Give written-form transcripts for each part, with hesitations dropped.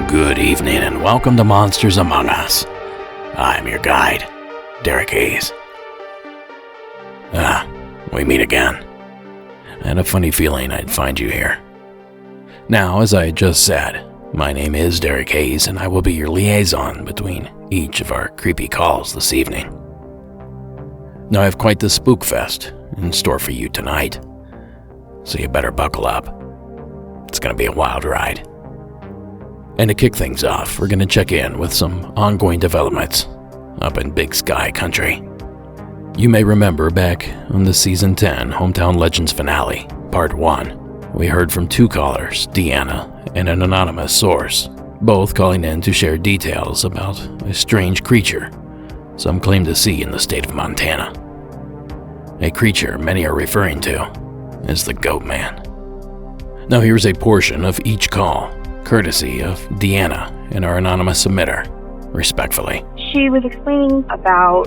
Good evening and welcome to Monsters Among Us. I'm your guide, Derek Hayes. We meet again. I had a funny feeling I'd find you here. Now, as I just said, my name is Derek Hayes and I will be your liaison between each of our creepy calls this evening. Now, I have quite the spook fest in store for you tonight, so you better buckle up. It's going to be a wild ride. And to kick things off, we're going to check in with some ongoing developments up in Big Sky Country. You may remember back on the Season 10 Hometown Legends finale, Part 1, we heard from two callers, Deanna and an anonymous source, both calling in to share details about a strange creature some claim to see in the state of Montana. A creature many are referring to as the goatman. Now here's a portion of each call, courtesy of Deanna and our anonymous submitter, respectfully. She was explaining about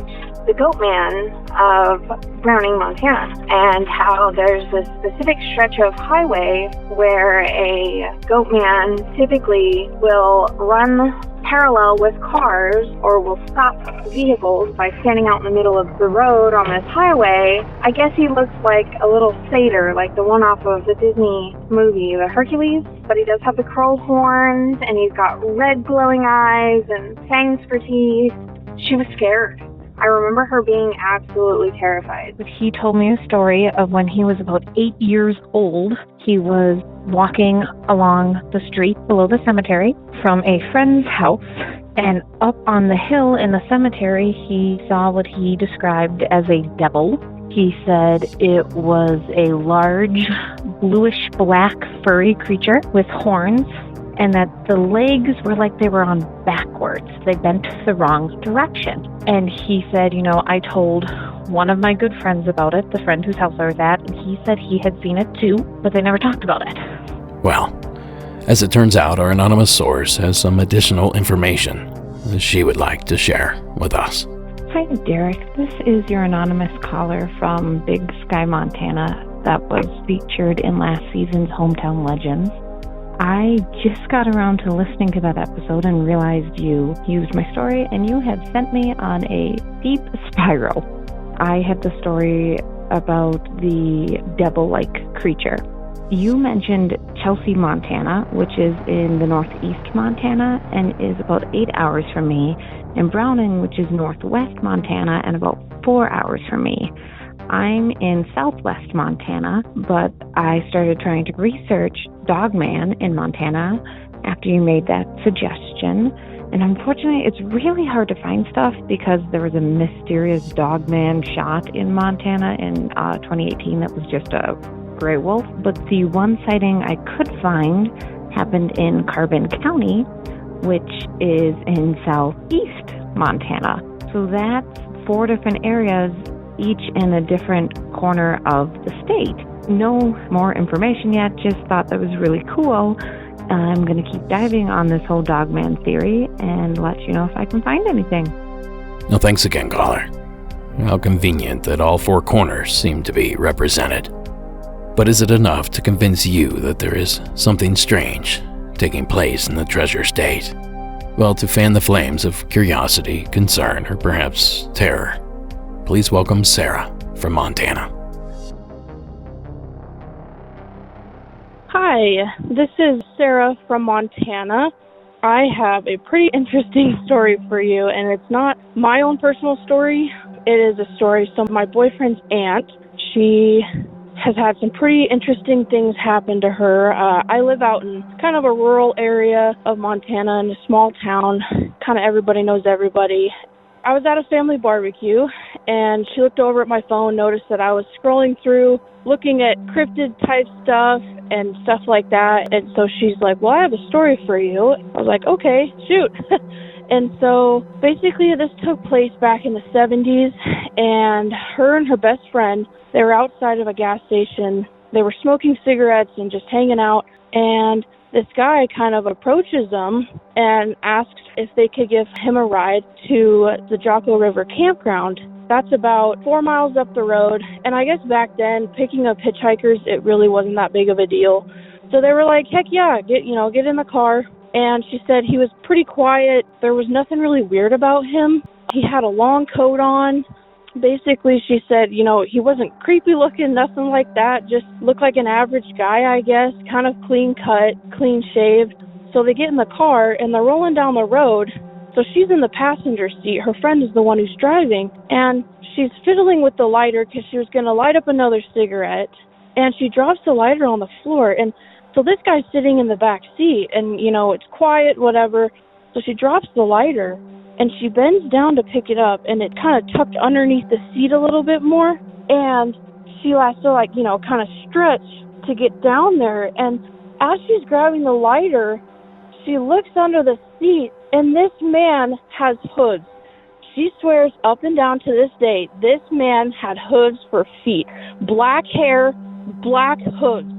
the goatman of Browning, Montana, and how there's a specific stretch of highway where a goatman typically will run parallel with cars or will stop vehicles by standing out in the middle of the road on this highway. I guess he looks like a little satyr, like the one off of the Disney movie, the Hercules, but he does have the curl horns and he's got red glowing eyes and fangs for teeth. She was scared. I remember her being absolutely terrified. He told me a story of when he was about 8 years old. He was walking along the street below the cemetery from a friend's house, and up on the hill in the cemetery, he saw what he described as a devil. He said it was a large, bluish-black, furry creature with horns, and that the legs were like they were on backwards. They bent the wrong direction. And he said, I told one of my good friends about it, the friend whose house I was at, and he said he had seen it too, but they never talked about it. Well, as it turns out, our anonymous source has some additional information that she would like to share with us. Hi, Derek. This is your anonymous caller from Big Sky, Montana that was featured in last season's Hometown Legends. I just got around to listening to that episode and realized you used my story and you had sent me on a deep spiral. I had the story about the devil-like creature. You mentioned Chelsea, Montana, which is in the northeast Montana and is about 8 hours from me, and Browning, which is northwest Montana and about 4 hours from me. I'm in southwest Montana, but I started trying to research Dogman in Montana after you made that suggestion. And unfortunately, it's really hard to find stuff because there was a mysterious Dogman shot in Montana in 2018 that was just a gray wolf. But the one sighting I could find happened in Carbon County, which is in southeast Montana. So that's 4 different areas, each in a different corner of the state. No more information yet, just thought that was really cool. I'm going to keep diving on this whole Dogman theory and let you know if I can find anything. No, thanks again, caller. How convenient that all 4 corners seem to be represented. But is it enough to convince you that there is something strange taking place in the Treasure State? Well, to fan the flames of curiosity, concern, or perhaps terror, please welcome Sarah from Montana. Hi, this is Sarah from Montana. I have a pretty interesting story for you, and it's not my own personal story. It is a story. So my boyfriend's aunt, she has had some pretty interesting things happen to her. I live out in kind of a rural area of Montana in a small town. Kind of everybody knows everybody. I was at a family barbecue, and she looked over at my phone, noticed that I was scrolling through, looking at cryptid-type stuff and stuff like that. And so she's like, well, I have a story for you. I was like, okay, shoot. And so basically this took place back in the 70s, and her and her best friend, they were outside of a gas station. They were smoking cigarettes and just hanging out, and this guy kind of approaches them and asks if they could give him a ride to the Jocko River campground. That's about 4 miles up the road, and I guess back then, picking up hitchhikers, it really wasn't that big of a deal. So they were like, heck yeah, get in the car. And she said he was pretty quiet. There was nothing really weird about him. He had a long coat on. Basically, she said, he wasn't creepy looking, nothing like that. Just looked like an average guy, I guess, kind of clean cut, clean shaved. So they get in the car, and they're rolling down the road. So she's in the passenger seat. Her friend is the one who's driving. And she's fiddling with the lighter because she was going to light up another cigarette. And she drops the lighter on the floor. And so this guy's sitting in the back seat, and, it's quiet, whatever. So she drops the lighter, and she bends down to pick it up, and it kind of tucked underneath the seat a little bit more. And she has to, kind of stretch to get down there. And as she's grabbing the lighter, she looks under the seat, and this man has hooves. She swears up and down to this day, this man had hooves for feet. Black hair, black hooves.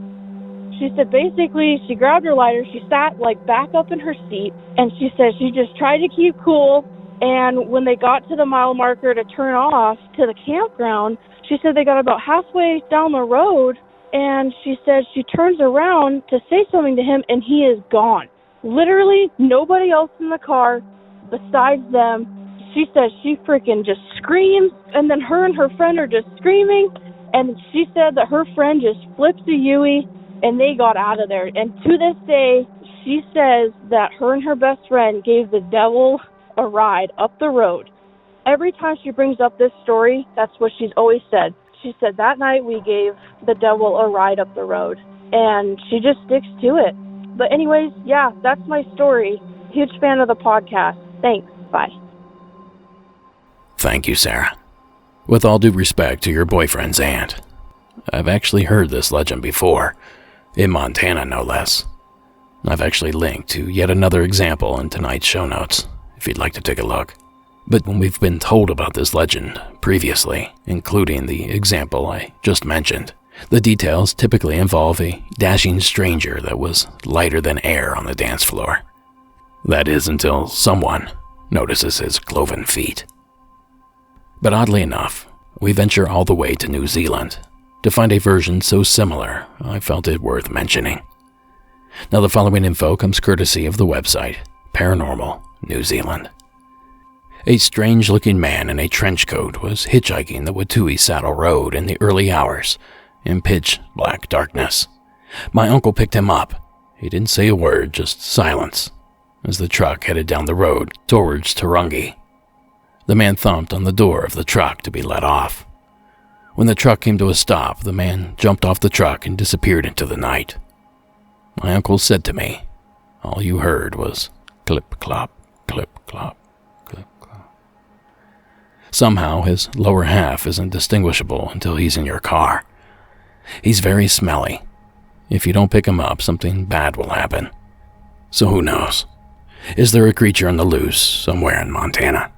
She said basically she grabbed her lighter, she sat back up in her seat, and she said she just tried to keep cool. And when they got to the mile marker to turn off to the campground, she said they got about halfway down the road, and she said she turns around to say something to him, and he is gone. Literally nobody else in the car besides them. She says she freaking just screams, and then her and her friend are just screaming, and she said that her friend just flips a Yui, and they got out of there. And to this day, she says that her and her best friend gave the devil a ride up the road. Every time she brings up this story, that's what she's always said. She said that night we gave the devil a ride up the road, and she just sticks to it. But anyways, yeah, that's my story. Huge fan of the podcast. Thanks. Bye. Thank you, Sarah. With all due respect to your boyfriend's aunt, I've actually heard this legend before, in Montana no less. I've actually linked to yet another example in tonight's show notes, if you'd like to take a look. But when we've been told about this legend previously, including the example I just mentioned, the details typically involve a dashing stranger that was lighter than air on the dance floor. That is until someone notices his cloven feet. But oddly enough, we venture all the way to New Zealand to find a version so similar, I felt it worth mentioning. Now the following info comes courtesy of the website Paranormal New Zealand. A strange-looking man in a trench coat was hitchhiking the Watui Saddle Road in the early hours in pitch-black darkness. My uncle picked him up. He didn't say a word, just silence, as the truck headed down the road towards Tarongi. The man thumped on the door of the truck to be let off. When the truck came to a stop, the man jumped off the truck and disappeared into the night. My uncle said to me, all you heard was clip-clop, clip-clop, clip-clop. Somehow his lower half isn't distinguishable until he's in your car. He's very smelly. If you don't pick him up, something bad will happen. So who knows? Is there a creature on the loose somewhere in Montana?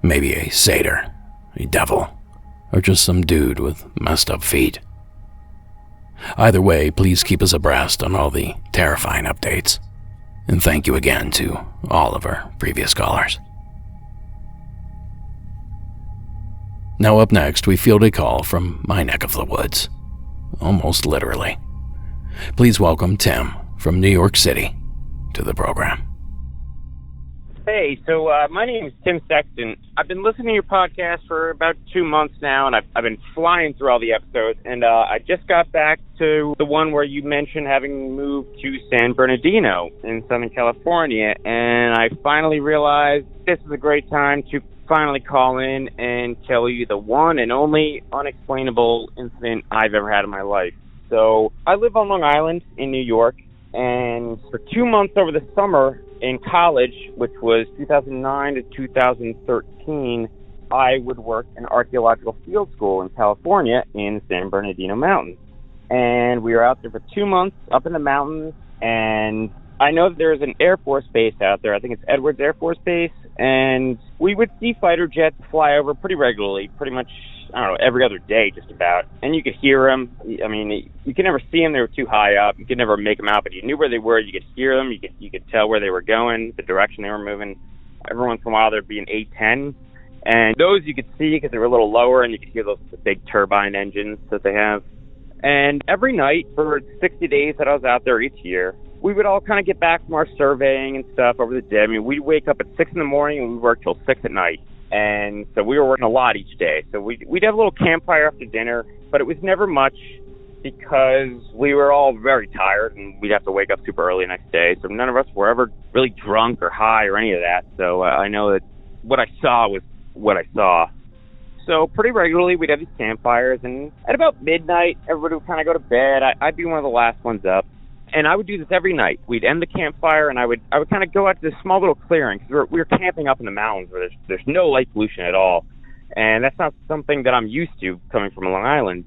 Maybe a satyr, a devil, or just some dude with messed up feet. Either way, please keep us abreast on all the terrifying updates. And thank you again to all of our previous callers. Now up next, we field a call from my neck of the woods. Almost literally. Please welcome Tim from New York City to the program. Hey, so my name is Tim Sexton. I've been listening to your podcast for about 2 months now, and I've been flying through all the episodes, and I just got back to the one where you mentioned having moved to San Bernardino in Southern California, and I finally realized this is a great time to finally call in and tell you the one and only unexplainable incident I've ever had in my life. So I live on Long Island in New York, and for 2 months over the summer in college, which was 2009 to 2013, I would work in archaeological field school in California in the San Bernardino Mountains. And we were out there for 2 months up in the mountains, and I know that there's an Air Force base out there. I think it's Edwards Air Force Base, and we would see fighter jets fly over pretty regularly, pretty much, I don't know, every other day just about. And you could hear them. I mean, you could never see them. They were too high up. You could never make them out, but you knew where they were. You could hear them. You could tell where they were going, the direction they were moving. Every once in a while, there'd be an A-10. And those you could see because they were a little lower, and you could hear those big turbine engines that they have. And every night for 60 days that I was out there each year, we would all kind of get back from our surveying and stuff over the day. I mean, we'd wake up at 6 in the morning and we'd work till 6 at night. And so we were working a lot each day. So we'd have a little campfire after dinner, but it was never much because we were all very tired and we'd have to wake up super early the next day. So none of us were ever really drunk or high or any of that. So I know that what I saw was what I saw. So pretty regularly we'd have these campfires, and at about midnight, everybody would kind of go to bed. I'd be one of the last ones up. And I would do this every night. We'd end the campfire, and I would kind of go out to this small little clearing, because we were camping up in the mountains where there's no light pollution at all. And that's not something that I'm used to coming from Long Island.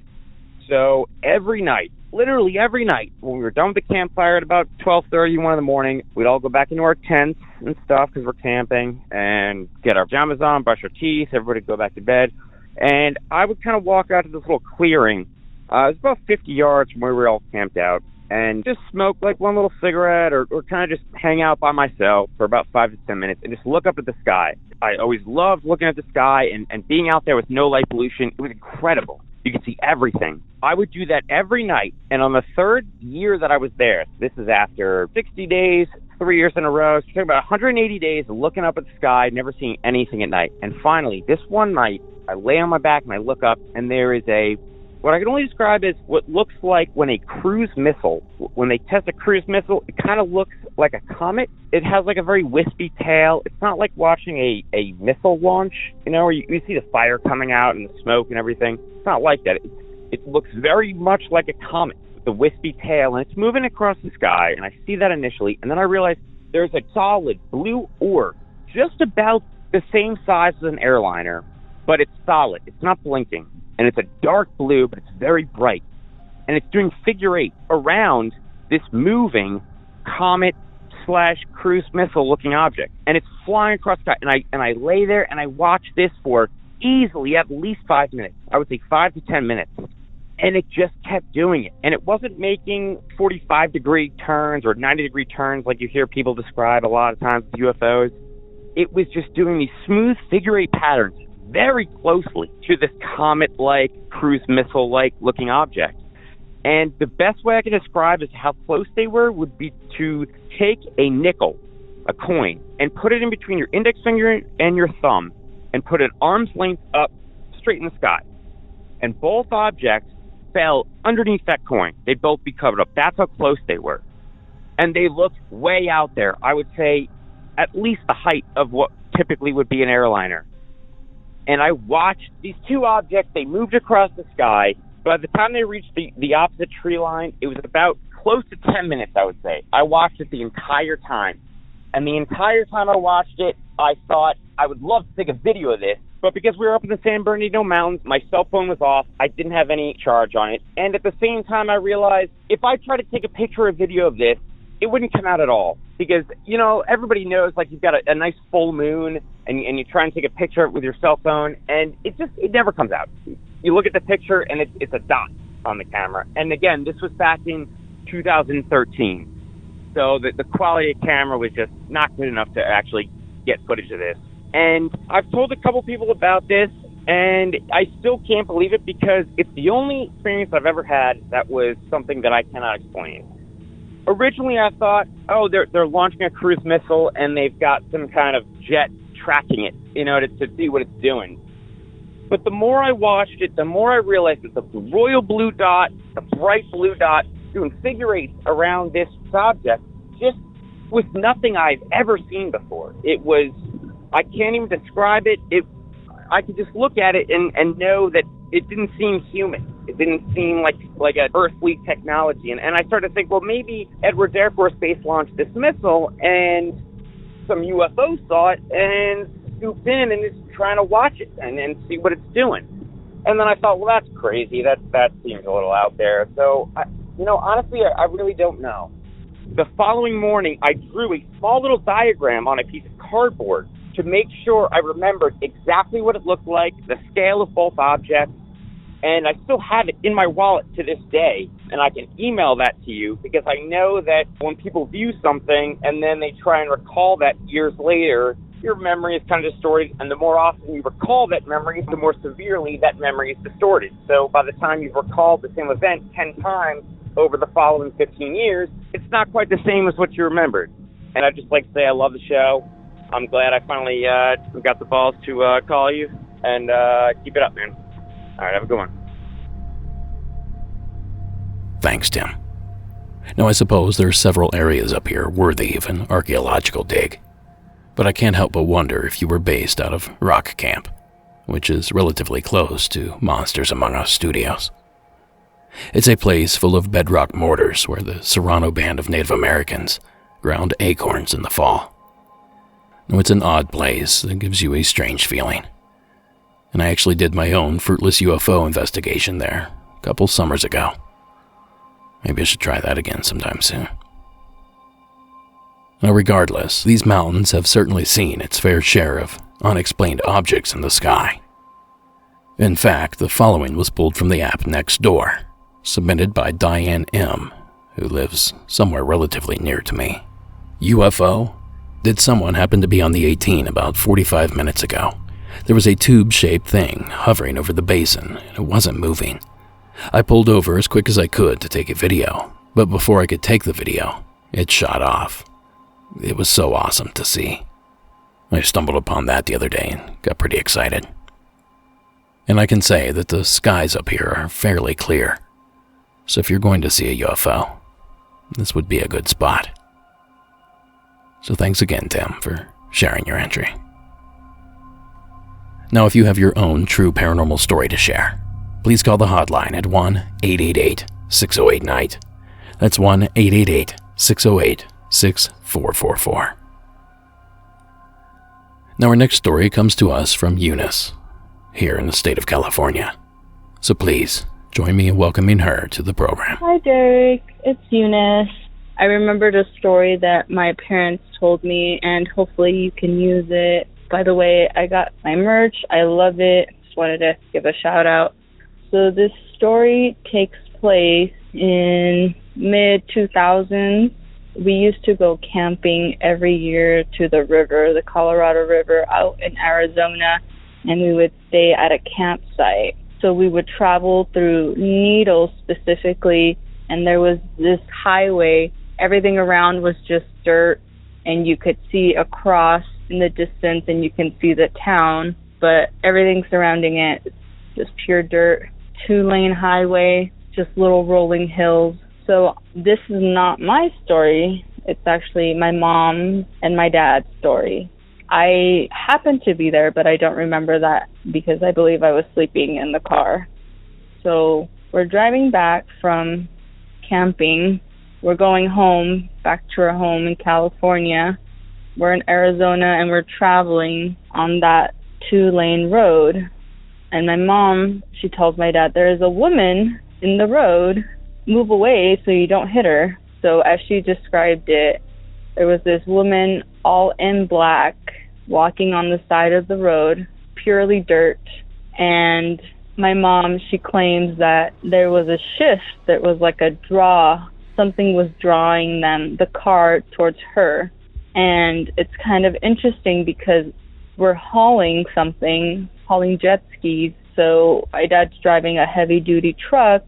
So every night, literally every night, when we were done with the campfire at about 12:30, 1 in the morning, we'd all go back into our tents and stuff because we're camping, and get our pajamas on, brush our teeth, everybody would go back to bed. And I would kind of walk out to this little clearing. It was about 50 yards from where we were all camped out, and just smoke like one little cigarette or kind of just hang out by myself for about 5 to 10 minutes and just look up at the sky. I always loved looking at the sky and being out there with no light pollution. It was incredible. You could see everything. I would do that every night, and on the third year that I was there, this is after 60 days, 3 years in a row, so talking about 180 days looking up at the sky, never seeing anything at night. And finally, this one night, I lay on my back and I look up, and there is what I can only describe as what looks like when a cruise missile, when they test a cruise missile, it kind of looks like a comet. It has like a very wispy tail. It's not like watching a missile launch, where you see the fire coming out and the smoke and everything. It's not like that. It looks very much like a comet with a wispy tail, and it's moving across the sky, and I see that initially, and then I realize there's a solid blue orb just about the same size as an airliner, but it's solid. It's not blinking. And it's a dark blue, but it's very bright. And it's doing figure eight around this moving comet/cruise missile looking object. And it's flying across the sky. And I lay there and I watch this for easily at least 5 minutes. I would say 5 to 10 minutes. And it just kept doing it. And it wasn't making 45-degree turns or 90-degree turns like you hear people describe a lot of times with UFOs. It was just doing these smooth figure eight patterns very closely to this comet-like, cruise missile-like looking object. And the best way I can describe is how close they were would be to take a nickel, a coin, and put it in between your index finger and your thumb, and put it arm's length up straight in the sky. And both objects fell underneath that coin. They'd both be covered up. That's how close they were. And they looked way out there. I would say at least the height of what typically would be an airliner. And I watched these two objects. They moved across the sky. By the time they reached the opposite tree line, it was about close to 10 minutes, I would say. I watched it the entire time. And the entire time I watched it, I thought I would love to take a video of this. But because we were up in the San Bernardino Mountains, my cell phone was off. I didn't have any charge on it. And at the same time, I realized if I try to take a picture or video of this, it wouldn't come out at all. Because, everybody knows, like, you've got a nice full moon, and you try and take a picture with your cell phone, and it never comes out. You look at the picture, and it's a dot on the camera. And again, this was back in 2013. So the quality of camera was just not good enough to actually get footage of this. And I've told a couple people about this, and I still can't believe it because it's the only experience I've ever had that was something that I cannot explain. Originally, I thought, they're launching a cruise missile, and they've got some kind of jet tracking it, to see what it's doing. But the more I watched it, the more I realized that the royal blue dot, the bright blue dot, doing figure eights around this object just was nothing I've ever seen before. It was I can't even describe it. I could just look at it and know that it didn't seem human. It didn't seem like an earthly technology. And I started to think, well, maybe Edwards Air Force Base launched this missile and some UFO saw it and scooped in and is trying to watch it and see what it's doing. And then I thought, well, that's crazy. That seems a little out there. So, honestly, I really don't know. The following morning, I drew a small little diagram on a piece of cardboard to make sure I remembered exactly what it looked like, the scale of both objects, and I still have it in my wallet to this day, and I can email that to you because I know that when people view something and then they try and recall that years later, your memory is kind of distorted, and the more often you recall that memory, the more severely that memory is distorted. So by the time you've recalled the same event 10 times over the following 15 years, it's not quite the same as what you remembered. And I'd just like to say I love the show. I'm glad I finally got the balls to call you, and keep it up, man. All right, have a good one. Thanks, Tim. Now, I suppose there are several areas up here worthy of an archaeological dig, but I can't help but wonder if you were based out of Rock Camp, which is relatively close to Monsters Among Us Studios. It's a place full of bedrock mortars where the Serrano Band of Native Americans ground acorns in the fall. Now, it's an odd place that gives you a strange feeling. And I actually did my own fruitless UFO investigation there a couple summers ago. Maybe I should try that again sometime soon. Now, regardless, these mountains have certainly seen its fair share of unexplained objects in the sky. In fact, the following was pulled from the app Next Door, submitted by Diane M., who lives somewhere relatively near to me. UFO? Did someone happen to be on the 18 about 45 minutes ago? There was a tube-shaped thing hovering over the basin, and it wasn't moving. I pulled over as quick as I could to take a video, but before I could take the video, it shot off. It was so awesome to see. I stumbled upon that the other day and got pretty excited. And I can say that the skies up here are fairly clear, so if you're going to see a UFO, this would be a good spot. So thanks again, Tim, for sharing your entry. Now, if you have your own true paranormal story to share, please call the hotline at 1-888-608-NIGHT. That's 1-888-608-6444. Now, our next story comes to us from Eunice, here in the state of California. So please, join me in welcoming her to the program. Hi, Derek. It's Eunice. I remembered a story that my parents told me, and hopefully you can use it. By the way, I got my merch. I love it. Just wanted to give a shout out. So this story takes place in mid-2000s. We used to go camping every year to the river, the Colorado River, out in Arizona, and we would stay at a campsite. So we would travel through Needles specifically, and there was this highway. Everything around was just dirt, and you could see across in the distance, and you can see the town, but everything surrounding it is just pure dirt. 2-lane highway, just little rolling hills. So this is not my story. It's actually my mom and my dad's story. I happened to be there, but I don't remember that because I believe I was sleeping in the car. So we're driving back from camping. We're going home, back to our home in California. We're in Arizona, and we're traveling on that 2-lane road. And my mom, she tells my dad, there is a woman in the road. Move away so you don't hit her. So as she described it, there was this woman all in black walking on the side of the road, purely dirt. And my mom, she claims that there was a shift. There was like a draw. Something was drawing them, the car, towards her. And it's kind of interesting because we're hauling jet skis. So my dad's driving a heavy-duty truck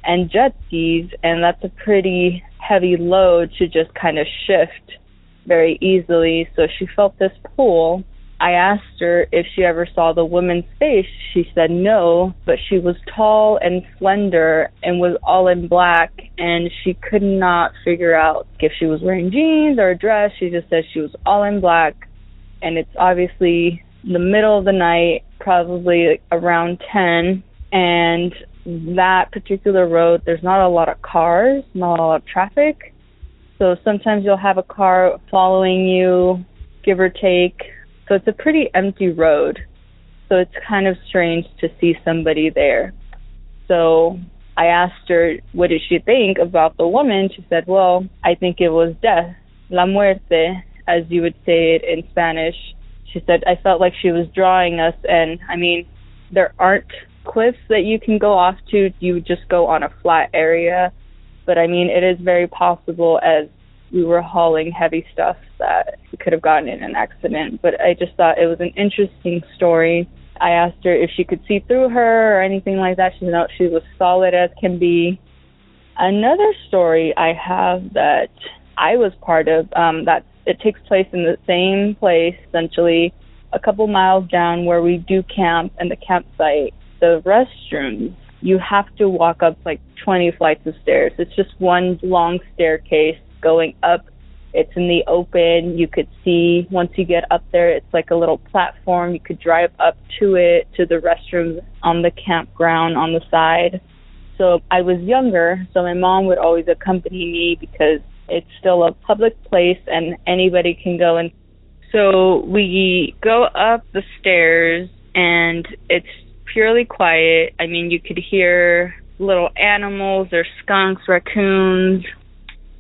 and jet skis, and that's a pretty heavy load to just kind of shift very easily. So she felt this pull. I asked her if she ever saw the woman's face. She said no, but she was tall and slender and was all in black, and she could not figure out if she was wearing jeans or a dress. She just said she was all in black, and it's obviously in the middle of the night, probably around 10, and that particular road, there's not a lot of cars, not a lot of traffic. So sometimes you'll have a car following you, give or take. So it's a pretty empty road. So it's kind of strange to see somebody there. So I asked her, what did she think about the woman? She said, well, I think it was death, la muerte, as you would say it in Spanish. She said, I felt like she was drawing us. And I mean, there aren't cliffs that you can go off to. You would just go on a flat area. But I mean, it is very possible, as we were hauling heavy stuff, that we could have gotten in an accident. But I just thought it was an interesting story. I asked her if she could see through her or anything like that. She said, no, she was solid as can be. Another story I have that I was part of, that it takes place in the same place, essentially, a couple miles down where we do camp, and the campsite, the restrooms, you have to walk up like 20 flights of stairs. It's just one long staircase going up. It's in the open. You could see, once you get up there, it's like a little platform. You could drive up to it, to the restrooms on the campground on the side. So I was younger, so my mom would always accompany me because it's still a public place and anybody can go in. So we go up the stairs and it's purely quiet. I mean, you could hear little animals. There's skunks, raccoons.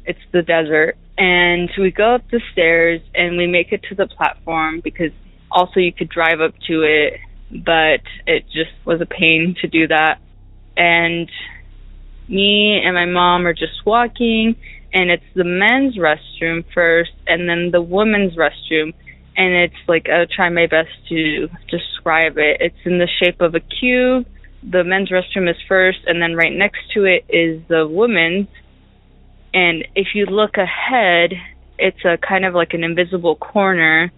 It's the desert. And we go up the stairs and we make it to the platform because also you could drive up to it, but it just was a pain to do that. And me and my mom are just walking, and it's the men's restroom first and then the women's restroom. And it's like, I'll try my best to describe it. It's in the shape of a cube. The men's restroom is first, and then right next to it is the women's. And if you look ahead, it's a kind of like an invisible corner,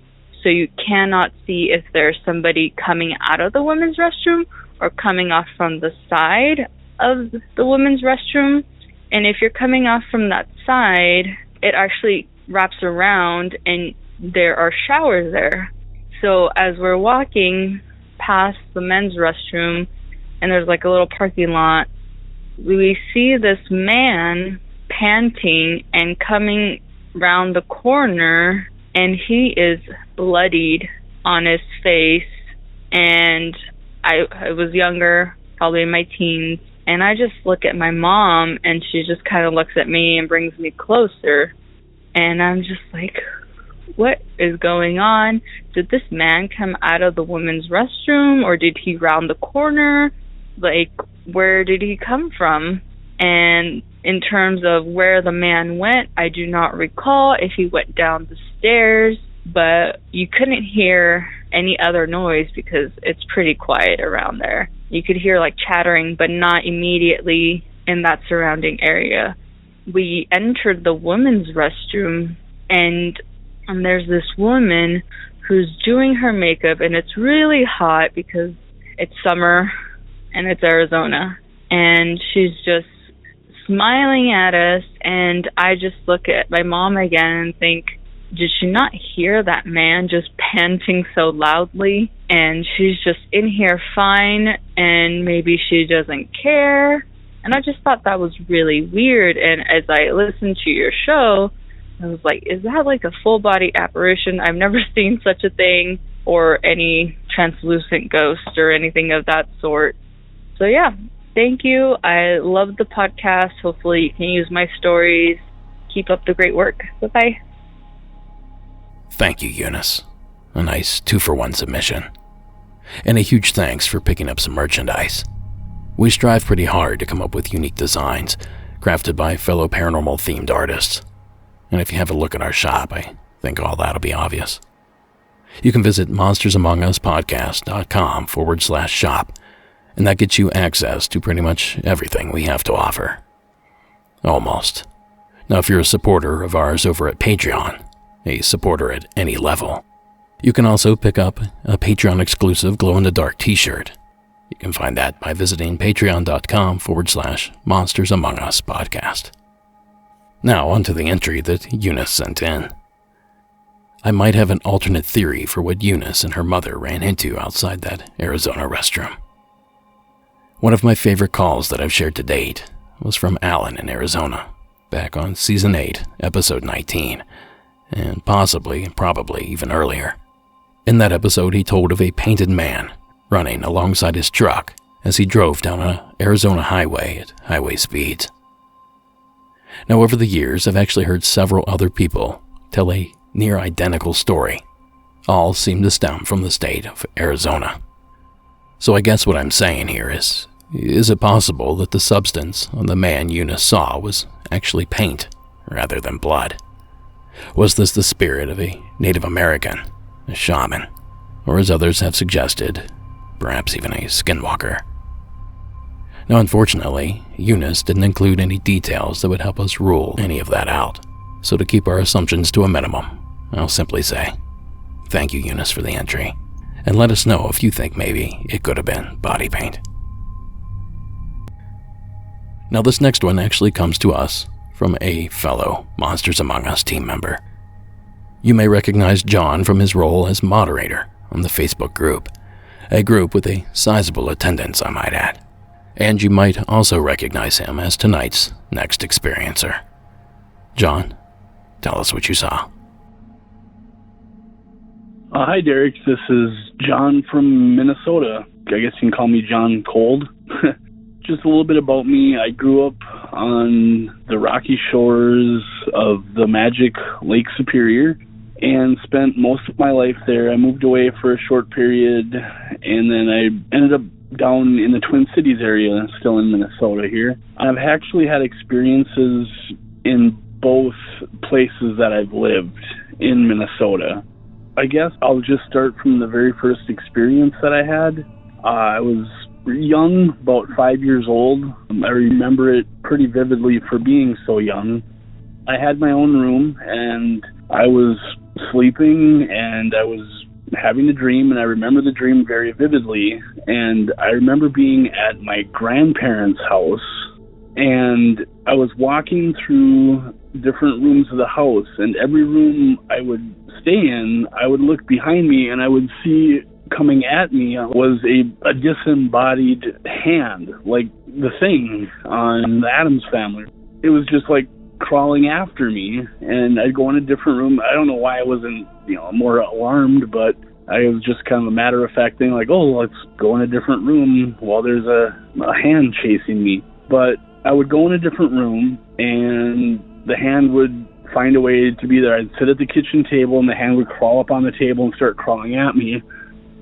so you cannot see if there's somebody coming out of the women's restroom or coming off from the side of the women's restroom. And if you're coming off from that side, it actually wraps around and there are showers there. So as we're walking past the men's restroom, and there's like a little parking lot, we see this man panting and coming round the corner, and he is bloodied on his face. And I was younger, probably in my teens, and I just look at my mom, and she just kind of looks at me and brings me closer. And I'm just like, what is going on? Did this man come out of the women's restroom, or did he round the corner? Like, where did he come from? And in terms of where the man went, I do not recall if he went down the stairs, but you couldn't hear any other noise because it's pretty quiet around there. You could hear like chattering, but not immediately in that surrounding area. We entered the women's restroom, and there's this woman who's doing her makeup, and it's really hot because it's summer and it's Arizona, and she's just smiling at us. And I just look at my mom again and think, did she not hear that man just panting so loudly? And she's just in here fine, and maybe she doesn't care. And I just thought that was really weird. And as I listened to your show, I was like, is that like a full body apparition? I've never seen such a thing, or any translucent ghost or anything of that sort. So yeah, thank you. I love the podcast. Hopefully you can use my stories. Keep up the great work. Bye-bye. Thank you, Eunice. A nice 2-for-1 submission. And a huge thanks for picking up some merchandise. We strive pretty hard to come up with unique designs crafted by fellow paranormal-themed artists. And if you have a look at our shop, I think all that'll be obvious. You can visit monstersamonguspodcast.com/shop, and that gets you access to pretty much everything we have to offer. Almost. Now, if you're a supporter of ours over at Patreon, a supporter at any level, you can also pick up a Patreon-exclusive glow-in-the-dark t-shirt. You can find that by visiting patreon.com/Monsters Among Us Podcast. Now, onto the entry that Eunice sent in. I might have an alternate theory for what Eunice and her mother ran into outside that Arizona restroom. One of my favorite calls that I've shared to date was from Alan in Arizona, back on Season 8, Episode 19, and probably even earlier. In that episode, he told of a painted man running alongside his truck as he drove down an Arizona highway at highway speeds. Now, over the years, I've actually heard several other people tell a near identical story. All seem to stem from the state of Arizona. So I guess what I'm saying here is it possible that the substance on the man Eunice saw was actually paint rather than blood? Was this the spirit of a Native American, a shaman, or as others have suggested, perhaps even a skinwalker? Now, unfortunately, Eunice didn't include any details that would help us rule any of that out. So to keep our assumptions to a minimum, I'll simply say, thank you, Eunice, for the entry, and let us know if you think maybe it could have been body paint. Now, this next one actually comes to us from a fellow Monsters Among Us team member. You may recognize John from his role as moderator on the Facebook group, a group with a sizable attendance, I might add. And you might also recognize him as tonight's next experiencer. John, tell us what you saw. Hi, Derek. This is John from Minnesota. I guess you can call me John Cold. Just a little bit about me. I grew up on the rocky shores of the magic Lake Superior and spent most of my life there. I moved away for a short period, and then I ended up down in the Twin Cities area, still in Minnesota here. I've actually had experiences in both places that I've lived in Minnesota. I guess I'll just start from the very first experience that I had. I was young, about 5 years old. I remember it pretty vividly for being so young. I had my own room, and I was sleeping, and I was having a dream, and I remember the dream very vividly. And I remember being at my grandparents' house, and I was walking through different rooms of the house, and every room I would stay in, I would look behind me, and I would see coming at me was a disembodied hand, like the Thing on the Addams Family. It was just like crawling after me, and I'd go in a different room. I don't know why I wasn't, more alarmed, but I was just kind of a matter-of-fact thing, like, oh, let's go in a different room while there's a hand chasing me. But I would go in a different room, and the hand would find a way to be there. I'd sit at the kitchen table, and the hand would crawl up on the table and start crawling at me.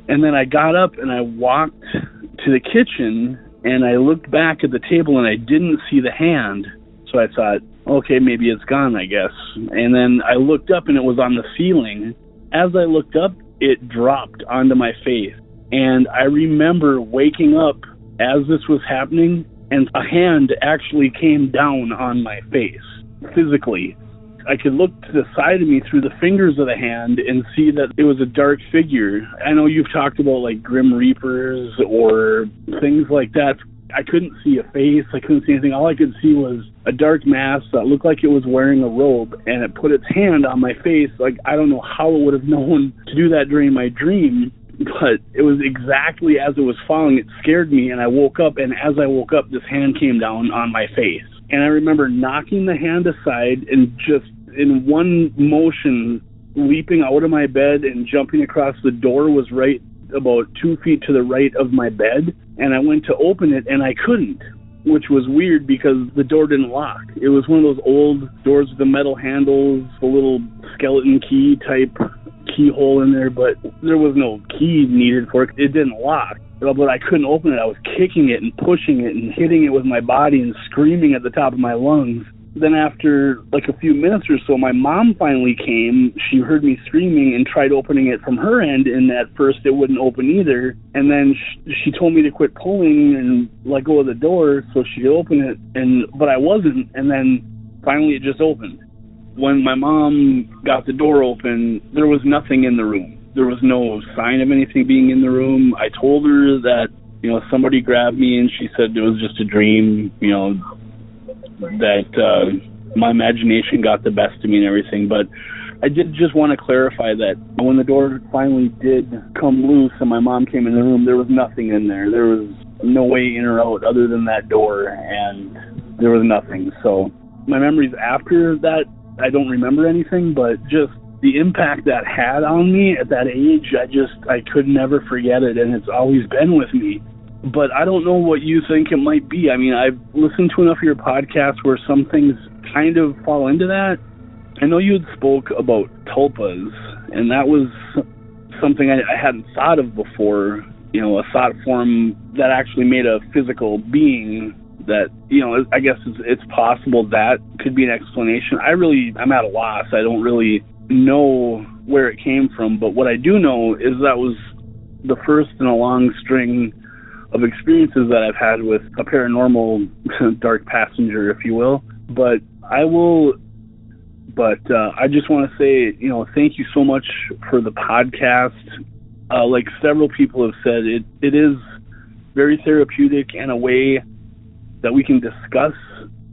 And then I got up, and I walked to the kitchen, and I looked back at the table, and I didn't see the hand. So I thought, okay, maybe it's gone, I guess. And then I looked up, and it was on the ceiling. As I looked up, it dropped onto my face. And I remember waking up as this was happening, and a hand actually came down on my face, physically. I could look to the side of me through the fingers of the hand and see that it was a dark figure. I know you've talked about like Grim Reapers or things like that. I couldn't see a face. I couldn't see anything. All I could see was a dark mass that looked like it was wearing a robe, and it put its hand on my face. Like, I don't know how it would have known to do that during my dream, but it was exactly as it was falling. It scared me, and I woke up, and as I woke up, this hand came down on my face. And I remember knocking the hand aside and just in one motion leaping out of my bed and jumping across the door. Was right about 2 feet to the right of my bed, and I went to open it, and I couldn't, which was weird because the door didn't lock. It was one of those old doors with the metal handles, a little skeleton key type keyhole in there, but there was no key needed for it. It didn't lock. But I couldn't open it. I was kicking it and pushing it and hitting it with my body and screaming at the top of my lungs. Then after like a few minutes or so, my mom finally came. She heard me screaming and tried opening it from her end, and at first it wouldn't open either. And then she told me to quit pulling and let go of the door so she could open it, but I wasn't. And then finally it just opened. When my mom got the door open, there was nothing in the room. There was no sign of anything being in the room. I told her that, somebody grabbed me, and she said it was just a dream, that my imagination got the best of me and everything. But I did just want to clarify that when the door finally did come loose and my mom came in the room, there was nothing in there. There was no way in or out other than that door, and there was nothing. So my memories after that, I don't remember anything, but just the impact that had on me at that age, I could never forget it, and it's always been with me. But I don't know what you think it might be. I mean, I've listened to enough of your podcasts where some things kind of fall into that. I know you had spoke about tulpas, and that was something I hadn't thought of before, you know, a thought form that actually made a physical being that, you know, I guess it's possible that could be an explanation. I'm at a loss. I don't really know where it came from, but what I do know is that was the first in a long string of experiences that I've had with a paranormal dark passenger, if you will. But I just want to say, you know, thank you so much for the podcast. Like several people have said, it is very therapeutic and a way that we can discuss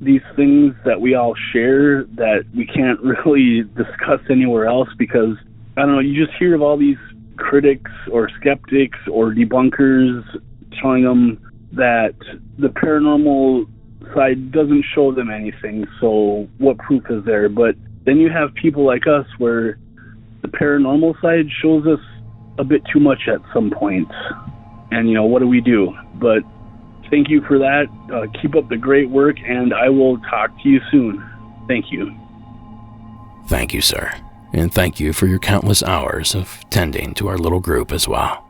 these things that we all share that we can't really discuss anywhere else, because, I don't know, you just hear of all these critics or skeptics or debunkers telling them that the paranormal side doesn't show them anything, so what proof is there? But then you have people like us where the paranormal side shows us a bit too much at some points, and, you know, what do we do? But thank you for that. Keep up the great work, and I will talk to you soon. Thank you. Thank you, sir. And thank you for your countless hours of tending to our little group as well.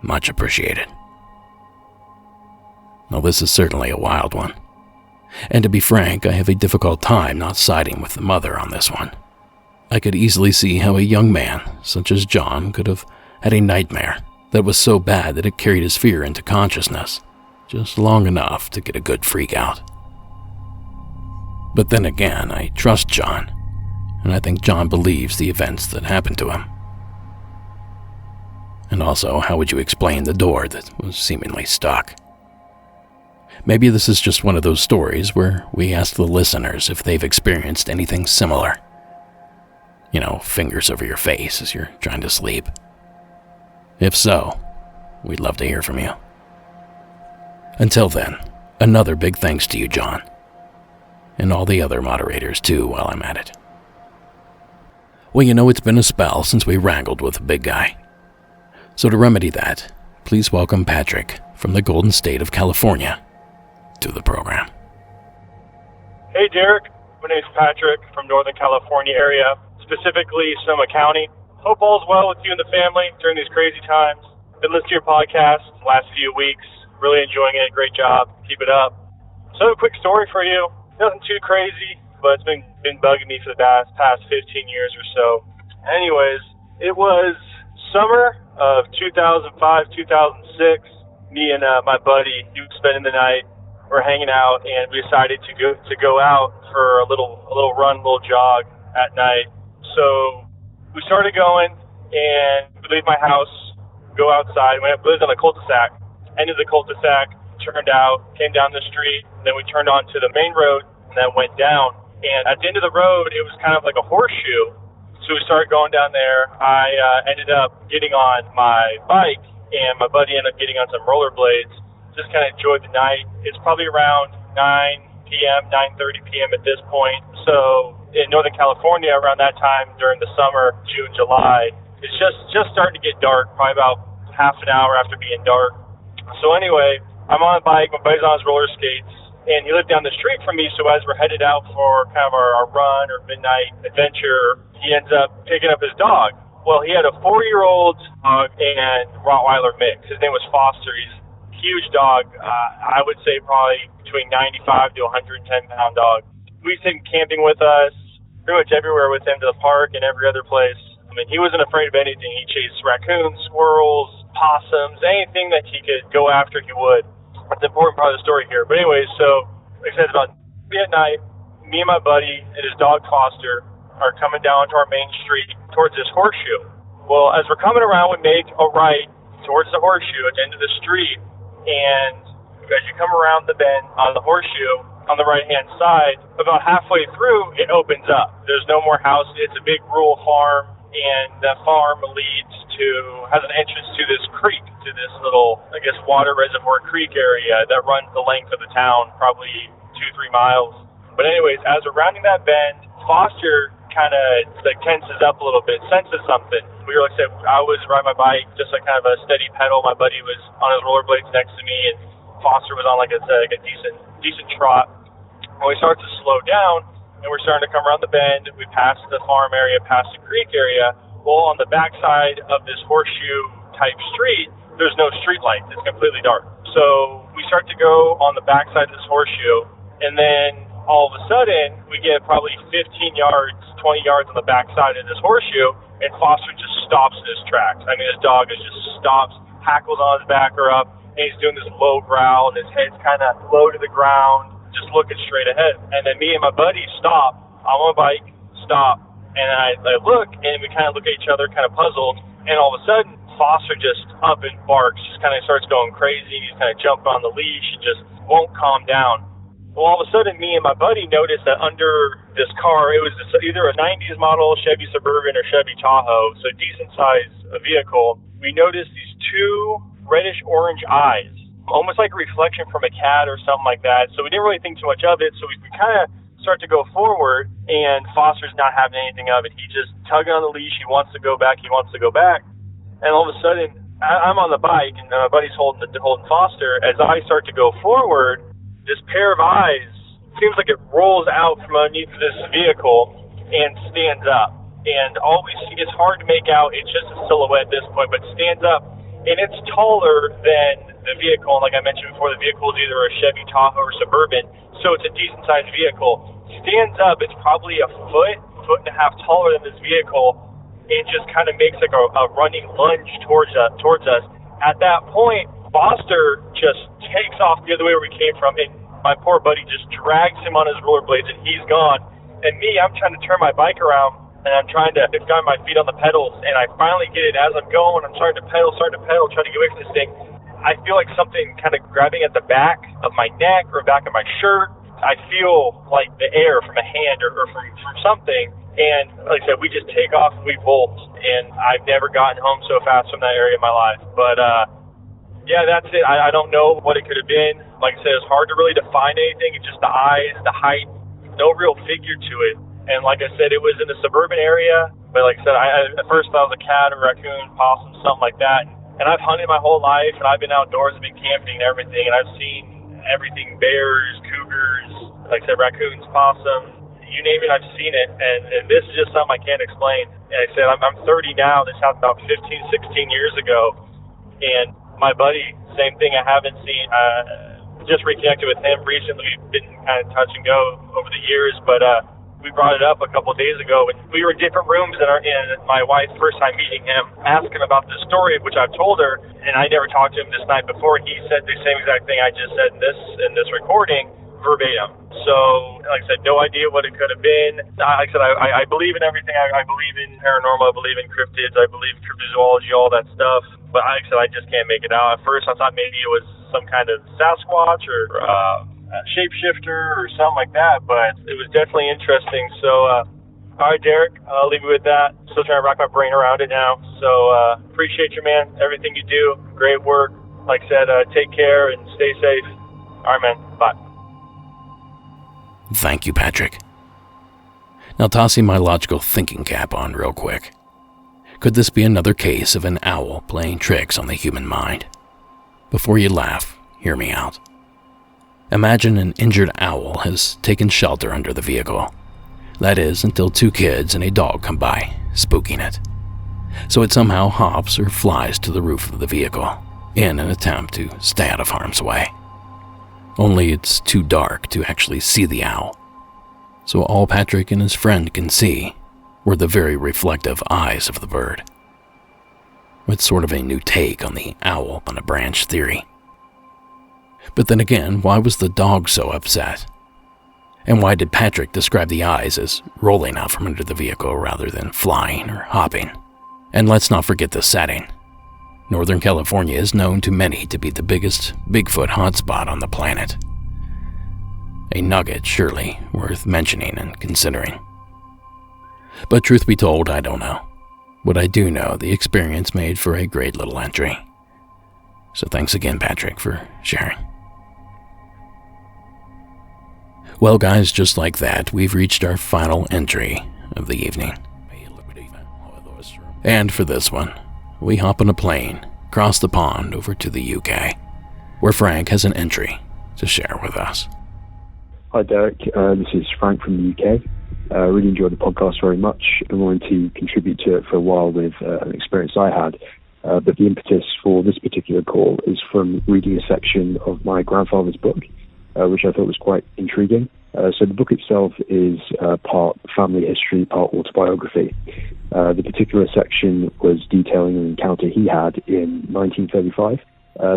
Much appreciated. Now, this is certainly a wild one. And to be frank, I have a difficult time not siding with the mother on this one. I could easily see how a young man, such as John, could have had a nightmare that was so bad that it carried his fear into consciousness, just long enough to get a good freak out. But then again, I trust John, and I think John believes the events that happened to him. And also, how would you explain the door that was seemingly stuck? Maybe this is just one of those stories where we ask the listeners if they've experienced anything similar. You know, fingers over your face as you're trying to sleep. If so, we'd love to hear from you. Until then, another big thanks to you, John. And all the other moderators, too, while I'm at it. Well, you know, it's been a spell since we wrangled with the big guy. So to remedy that, please welcome Patrick from the Golden State of California to the program. Hey, Derek. My name's Patrick from Northern California area, specifically Sonoma County. Hope all's well with you and the family during these crazy times. Been listening to your podcast the last few weeks. Really enjoying it. Great job. Keep it up. So a quick story for you. Nothing too crazy, but it's been bugging me for the past 15 years or so. Anyways, it was summer of 2005, 2006. Me and my buddy, he was spending the night. We're hanging out, and we decided to go out for a little run, little jog at night. So we started going, and we leave my house, go outside. We lived on a cul-de-sac. Ended the cul-de-sac, turned out, came down the street, and then we turned onto the main road, and then went down. And at the end of the road, it was kind of like a horseshoe. So we started going down there. I ended up getting on my bike, and my buddy ended up getting on some rollerblades. Just kind of enjoyed the night. It's probably around 9 p.m., 9:30 p.m. at this point. So in Northern California, around that time during the summer, June, July, it's just starting to get dark, probably about half an hour after being dark. So anyway, I'm on a bike, my buddy's on his roller skates, and he lived down the street from me, so as we're headed out for kind of our run or midnight adventure, he ends up picking up his dog. Well, he had a 4-year-old dog and Rottweiler mix. His name was Foster. He's a huge dog. I would say probably between 95 to 110-pound dog. We used to take him camping with us, pretty much everywhere with him, to the park and every other place. I mean, he wasn't afraid of anything. He chased raccoons, squirrels, possums, anything that he could go after, he would. That's an important part of the story here. But anyways, so, like I said, about at night, me and my buddy and his dog Foster are coming down to our main street towards this horseshoe. Well, as we're coming around, we make a right towards the horseshoe at the end of the street, and as you come around the bend on the horseshoe, on the right-hand side. About halfway through, it opens up. There's no more houses. It's a big rural farm, and the farm has an entrance to this creek, to this little, I guess, water reservoir creek area that runs the length of the town, probably 2-3 miles. But anyways, as we're rounding that bend, Foster kind of tenses up a little bit, senses something. We were, like I said, I was riding my bike, just like kind of a steady pedal. My buddy was on his rollerblades next to me, and Foster was on like a decent trot. When we start to slow down, and we're starting to come around the bend, we pass the farm area, past the creek area. Well, on the backside of this horseshoe-type street, there's no street lights. It's completely dark. So we start to go on the backside of this horseshoe, and then all of a sudden, we get probably 15 yards, 20 yards on the backside of this horseshoe, and Foster just stops in his tracks. I mean, this dog just stops, hackles on his back or up, and he's doing this low growl, and his head's kind of low to the ground, just looking straight ahead. And then me and my buddy stop. I'm on my bike, stop. And I look, and we kind of look at each other, kind of puzzled. And all of a sudden, Foster just up and barks, just kind of starts going crazy. He's kind of jumping on the leash and just won't calm down. Well, all of a sudden, me and my buddy noticed that under this car, it was either a 90s model Chevy Suburban or Chevy Tahoe, so decent-sized vehicle. We noticed these two reddish-orange eyes, almost like a reflection from a cat or something like that. So we didn't really think too much of it, so we kind of start to go forward, and Foster's not having anything of it. He just tugging on the leash. He wants to go back. And all of a sudden, I'm on the bike, and my buddy's holding Foster. As I start to go forward, this pair of eyes seems like it rolls out from underneath this vehicle and stands up. And all we see, it's hard to make out. It's just a silhouette at this point, but stands up, and it's taller than the vehicle. And like I mentioned before, the vehicle is either a Chevy Tahoe or Suburban, so it's a decent-sized vehicle. Stands up, it's probably a foot and a half taller than this vehicle, and just kind of makes like a running lunge towards us. At that point, Foster just takes off the other way where we came from, and my poor buddy just drags him on his rollerblades, and he's gone. And me, I'm trying to turn my bike around, and I'm trying to get my feet on the pedals, and I finally get it. As I'm going, I'm starting to pedal, trying to get away from this thing. I feel like something kind of grabbing at the back of my neck or back of my shirt. I feel like the air from a hand or from something. And like I said, we just take off and we bolt. And I've never gotten home so fast from that area in my life. But, yeah, that's it. I don't know what it could have been. Like I said, it's hard to really define anything. It's just the eyes, the height, no real figure to it. And like I said, it was in the suburban area. But like I said, I at first thought it was a cat, a raccoon, possum, something like that. And I've hunted my whole life, and I've been outdoors, I've been camping and everything, and I've seen everything: bears, cougars, like I said, raccoons, possum, you name it, I've seen it. And this is just something I can't explain. And like I said, I'm 30 now. This happened about 15, 16 years ago. And my buddy, same thing, I haven't seen. Just reconnected with him recently. We've been kind of touch and go over the years, but we brought it up a couple of days ago, and we were in different rooms in my wife's first time meeting him, asking about this story, which I've told her, and I never talked to him this night before. He said the same exact thing I just said in this recording, verbatim. So, like I said, no idea what it could have been. Like I said, I believe in everything. I believe in paranormal. I believe in cryptids. I believe in cryptozoology, all that stuff. But like I said, I just can't make it out. At first, I thought maybe it was some kind of sasquatch or shapeshifter or something like that, but it was definitely interesting. So, all right, Derek, I'll leave you with that. Still trying to wrap my brain around it now. So, appreciate you, man. Everything you do, great work. Like I said, take care and stay safe. All right, man. Bye. Thank you, Patrick. Now, tossing my logical thinking cap on real quick. Could this be another case of an owl playing tricks on the human mind? Before you laugh, hear me out. Imagine an injured owl has taken shelter under the vehicle. That is, until two kids and a dog come by, spooking it. So it somehow hops or flies to the roof of the vehicle, in an attempt to stay out of harm's way. Only it's too dark to actually see the owl. So all Patrick and his friend can see were the very reflective eyes of the bird. It's sort of a new take on the owl on a branch theory. But then again, why was the dog so upset? And why did Patrick describe the eyes as rolling out from under the vehicle rather than flying or hopping? And let's not forget the setting. Northern California is known to many to be the biggest Bigfoot hotspot on the planet. A nugget surely worth mentioning and considering. But truth be told, I don't know. What I do know, the experience made for a great little entry. So thanks again, Patrick, for sharing. Well, guys, just like that, we've reached our final entry of the evening. And for this one, we hop on a plane, cross the pond over to the UK, where Frank has an entry to share with us. Hi, Derek. This is Frank from the UK. I really enjoyed the podcast very much and wanted to contribute to it for a while with an experience I had. But the impetus for this particular call is from reading a section of my grandfather's book, which I thought was quite intriguing. So the book itself is part family history, part autobiography. The particular section was detailing an encounter he had in 1935.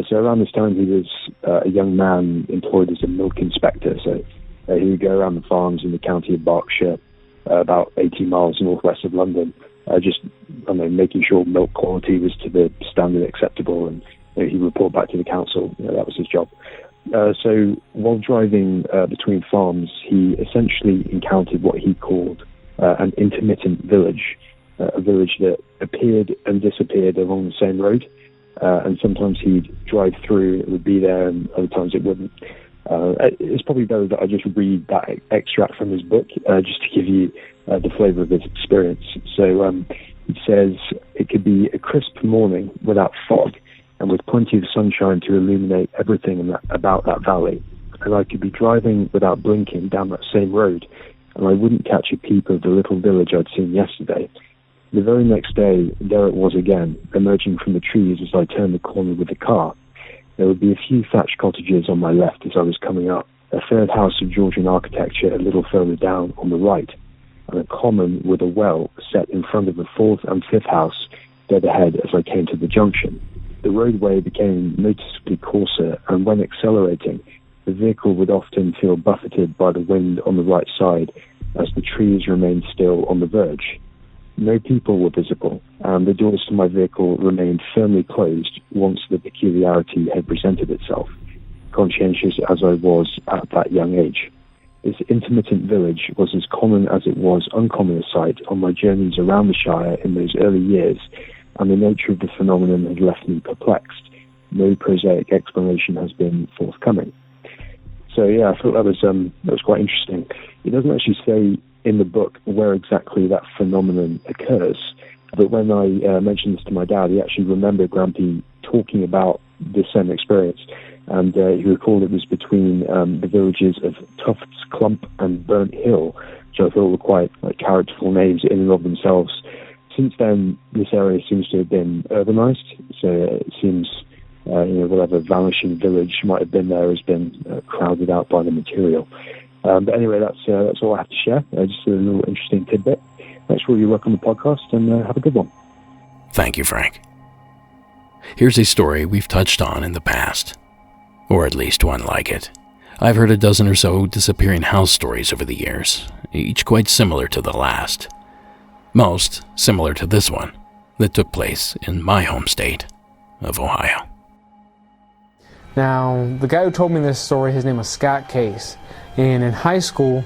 So around this time, he was a young man employed as a milk inspector. So he would go around the farms in the county of Berkshire, about 18 miles northwest of London, making sure milk quality was to the standard acceptable, and he'd report back to the council. That was his job. So while driving between farms, he essentially encountered what he called an intermittent village, a village that appeared and disappeared along the same road. And sometimes he'd drive through, it would be there, and other times it wouldn't. It's probably better that I just read that extract from his book, just to give you the flavour of his experience. So he says, it could be a crisp morning without fog, and with plenty of sunshine to illuminate everything about that valley. And I could be driving without blinking down that same road, and I wouldn't catch a peep of the little village I'd seen yesterday. The very next day, there it was again, emerging from the trees as I turned the corner with the car. There would be a few thatched cottages on my left as I was coming up, a third house of Georgian architecture a little further down on the right, and a common with a well set in front of the fourth and fifth house dead ahead as I came to the junction. The roadway became noticeably coarser, and when accelerating, the vehicle would often feel buffeted by the wind on the right side as the trees remained still on the verge. No people were visible, and the doors to my vehicle remained firmly closed once the peculiarity had presented itself, conscientious as I was at that young age. This intermittent village was as common as it was uncommon a sight on my journeys around the Shire in those early years, and the nature of the phenomenon had left me perplexed. No prosaic explanation has been forthcoming. So yeah, I thought that was quite interesting. It doesn't actually say in the book where exactly that phenomenon occurs, but when I mentioned this to my dad, he actually remembered Grampy talking about this same experience, and he recalled it was between the villages of Tufts Clump and Burnt Hill, which I thought were quite characterful names in and of themselves. Since then, this area seems to have been urbanized, so it seems whatever vanishing village might have been there has been crowded out by the material. But anyway, that's all I have to share. Just a little interesting tidbit. Thanks for all your work on the podcast, and have a good one. Thank you, Frank. Here's a story we've touched on in the past, or at least one like it. I've heard a dozen or so disappearing house stories over the years, each quite similar to the last. Most similar to this one that took place in my home state of Ohio. Now, the guy who told me this story, his name was Scott Case. And in high school,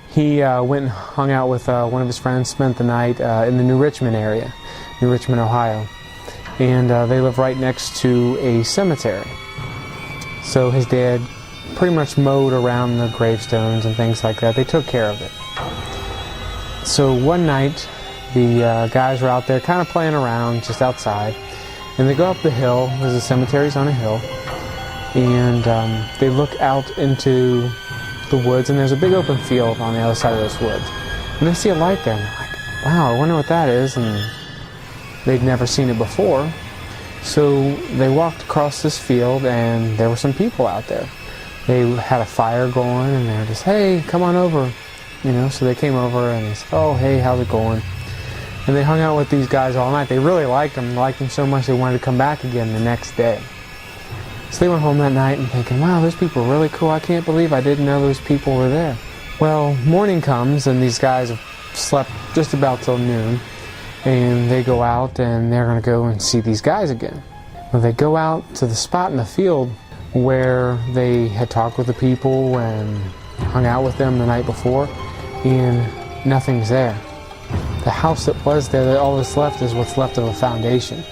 he went and hung out with one of his friends, spent the night in the New Richmond area, New Richmond, Ohio. And they live right next to a cemetery. So his dad pretty much mowed around the gravestones and things like that. They took care of it. So one night, the guys were out there kind of playing around just outside. And they go up the hill, because the cemetery's on a hill. And they look out into the woods, and there's a big open field on the other side of those woods. And they see a light there, and they're like, wow, I wonder what that is. And they'd never seen it before. So they walked across this field, and there were some people out there. They had a fire going, and they were just, hey, come on over. So they came over, and they said, oh, hey, how's it going? And they hung out with these guys all night. They really liked them so much they wanted to come back again the next day. So they went home that night and thinking, wow, those people are really cool. I can't believe I didn't know those people were there. Well, morning comes, and these guys have slept just about till noon. And they go out, and they're going to go and see these guys again. Well, they go out to the spot in the field where they had talked with the people and hung out with them the night before, and nothing's there. The house that was there, all that's left is what's left of a foundation.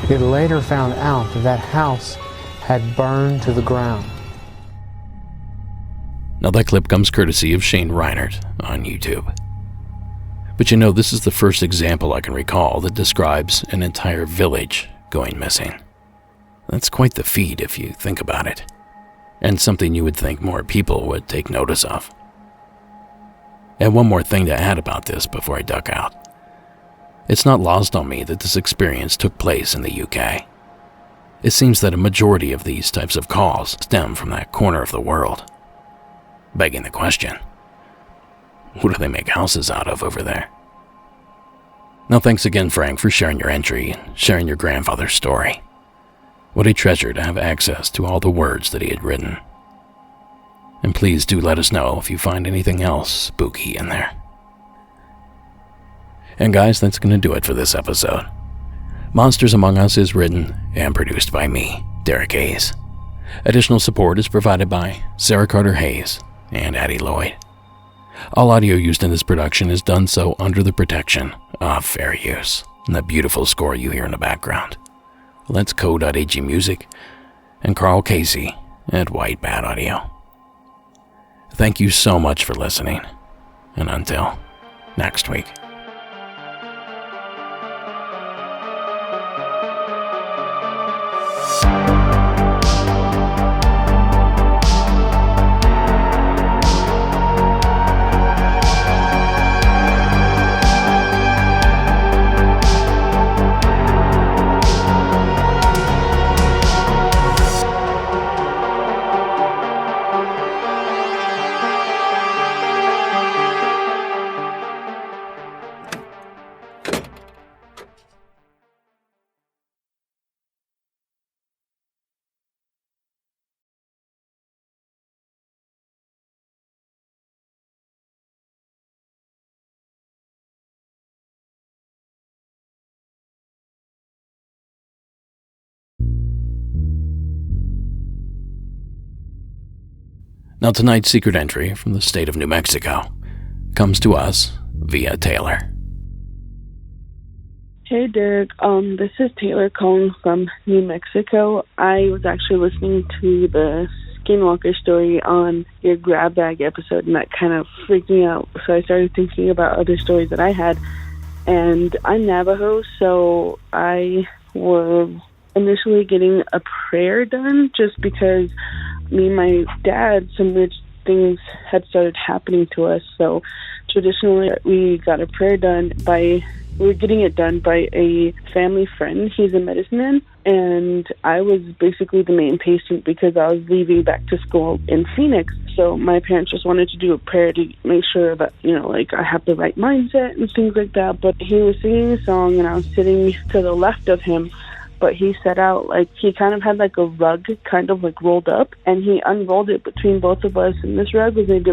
They later found out that that house had burned to the ground. Now that clip comes courtesy of Shane Reinert on YouTube. But you know, this is the first example I can recall that describes an entire village going missing. That's quite the feat if you think about it, and something you would think more people would take notice of. And one more thing to add about this before I duck out. It's not lost on me that this experience took place in the UK. It seems that a majority of these types of calls stem from that corner of the world. Begging the question, what do they make houses out of over there? Now thanks again, Frank, for sharing your entry and sharing your grandfather's story. What a treasure to have access to all the words that he had written. And please do let us know if you find anything else spooky in there. And guys, that's going to do it for this episode. Monsters Among Us is written and produced by me, Derek Hayes. Additional support is provided by Sarah Carter Hayes and Addie Lloyd. All audio used in this production is done so under the protection of fair use. And that beautiful score you hear in the background, Let's Co.ag Music and Carl Casey at White Bat Audio. Thank you so much for listening, and until next week. Now tonight's secret entry from the state of New Mexico comes to us via Taylor. Hey Derek, this is Taylor calling from New Mexico. I was actually listening to the Skinwalker story on your grab bag episode, and that kind of freaked me out. So I started thinking about other stories that I had, and I'm Navajo, so I was initially getting a prayer done just because me and my dad, some weird things had started happening to us. So traditionally we got a prayer done we were getting it done by a family friend. He's a medicine man, and I was basically the main patient because I was leaving back to school in Phoenix. So my parents just wanted to do a prayer to make sure that, I have the right mindset and things like that. But he was singing a song and I was sitting to the left of him. But he set out, he kind of had a rug kind of rolled up, and he unrolled it between both of us, and this rug was maybe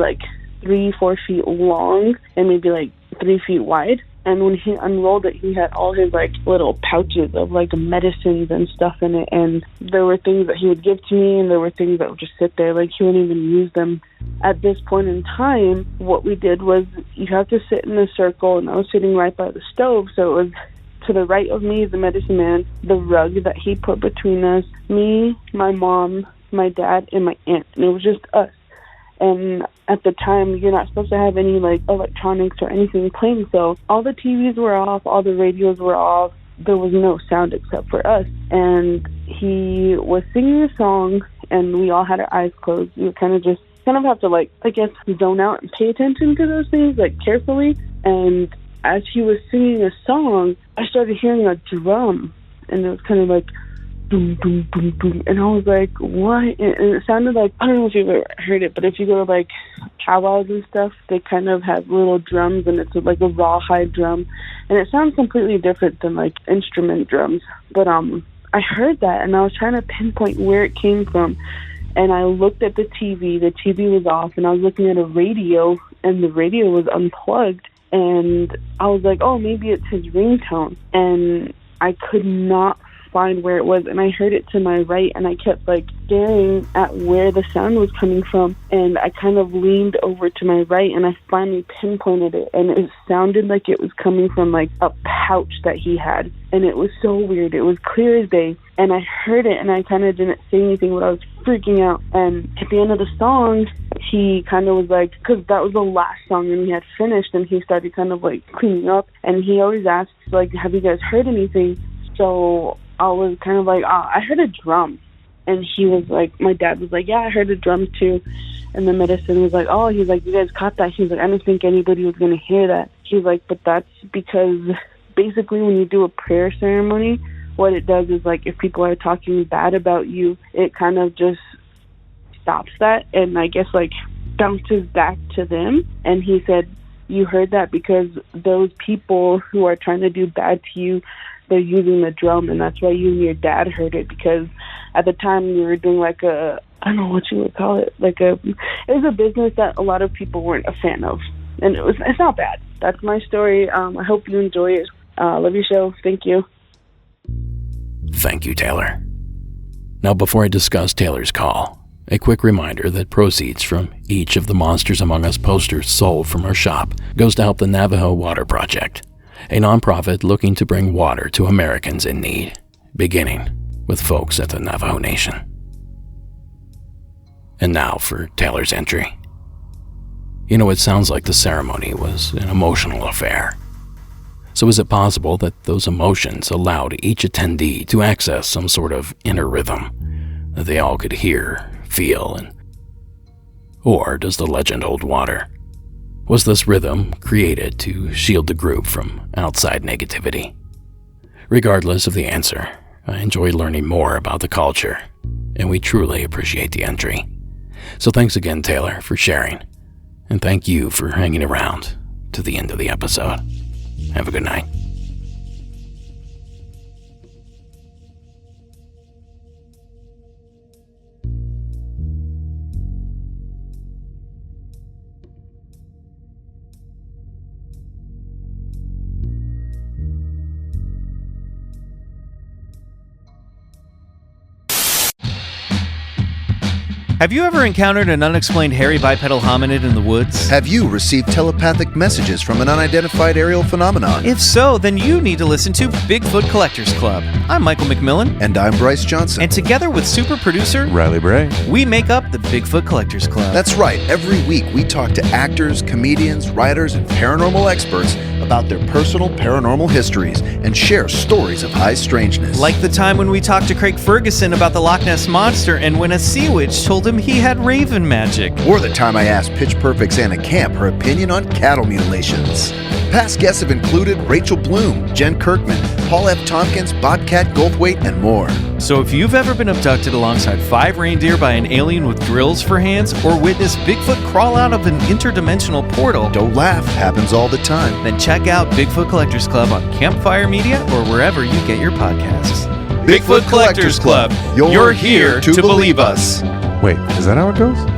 3-4 feet long and maybe 3 feet wide. And when he unrolled it, he had all his little pouches of medicines and stuff in it, and there were things that he would give to me, and there were things that would just sit there, he wouldn't even use them. At this point in time, what we did was you have to sit in a circle, and I was sitting right by the stove, so it was to the right of me, the medicine man, the rug that he put between us, me, my mom, my dad, and my aunt. And it was just us. And at the time, you're not supposed to have any electronics or anything playing. So all the TVs were off, all the radios were off. There was no sound except for us. And he was singing a song, and we all had our eyes closed. You kind of have to zone out and pay attention to those things carefully. And as he was singing a song, I started hearing a drum, and it was kind of boom, boom, boom, boom, and I was like, what? And it sounded I don't know if you've ever heard it, but if you go to powwows and stuff, they kind of have little drums, and it's a rawhide drum, and it sounds completely different than instrument drums. But I heard that, and I was trying to pinpoint where it came from, and I looked at the TV was off, and I was looking at a radio, and the radio was unplugged. And I was like, oh, maybe it's his ringtone. And I could not find where it was. And I heard it to my right, and I kept staring at where the sound was coming from, and I kind of leaned over to my right, and I finally pinpointed it, and it sounded like it was coming from like a pouch that he had, and it was so weird. It was clear as day, and I heard it, and I kind of didn't say anything, but I was freaking out. And at the end of the song, he kind of was like, because that was the last song and we had finished, and he started kind of like cleaning up, and he always asks like, have you guys heard anything? So I was kind of like, I heard a drum. And he was like, my dad was like, yeah, I heard a drum too. And the medicine was like, oh, he's like, you guys caught that? He's like, I didn't think anybody was going to hear that. He's like, but that's because basically when you do a prayer ceremony, what it does is like if people are talking bad about you, it kind of just stops that and I guess like bounces back to them. And he said, you heard that because those people who are trying to do bad to you, they're using the drum, and that's why you and your dad heard it, because at the time we were doing like I don't know what you would call it, it was a business that a lot of people weren't a fan of, and it's not bad. That's my story. I hope you enjoy it. Love your show. Thank you. Thank you, Taylor. Now, before I discuss Taylor's call, a quick reminder that proceeds from each of the Monsters Among Us posters sold from our shop goes to help the Navajo Water Project, a nonprofit looking to bring water to Americans in need, beginning with folks at the Navajo Nation. And now for Taylor's entry. You know, it sounds like the ceremony was an emotional affair. So is it possible that those emotions allowed each attendee to access some sort of inner rhythm that they all could hear, feel, or does the legend hold water? Was this rhythm created to shield the group from outside negativity? Regardless of the answer, I enjoy learning more about the culture, and we truly appreciate the entry. So thanks again, Taylor, for sharing, and thank you for hanging around to the end of the episode. Have a good night. Have you ever encountered an unexplained hairy bipedal hominid in the woods? Have you received telepathic messages from an unidentified aerial phenomenon? If so, then you need to listen to Bigfoot Collectors Club. I'm Michael McMillan. And I'm Bryce Johnson. And together with super producer Riley Bray, we make up the Bigfoot Collectors Club. That's right. Every week we talk to actors, comedians, writers, and paranormal experts about their personal paranormal histories and share stories of high strangeness. Like the time when we talked to Craig Ferguson about the Loch Ness Monster and when a sea witch told him he had raven magic. Or the time I asked Pitch Perfect's Anna Camp her opinion on cattle mutilations. Past guests have included Rachel Bloom, Jen Kirkman, Paul F. Tompkins, Bobcat Goldthwait, and more. So if you've ever been abducted alongside 5 reindeer by an alien with drills for hands or witnessed Bigfoot crawl out of an interdimensional portal, don't laugh, happens all the time. Then check out Bigfoot Collectors Club on Campfire Media or wherever you get your podcasts. Bigfoot Collectors Club. You're here to believe us. Wait, is that how it goes?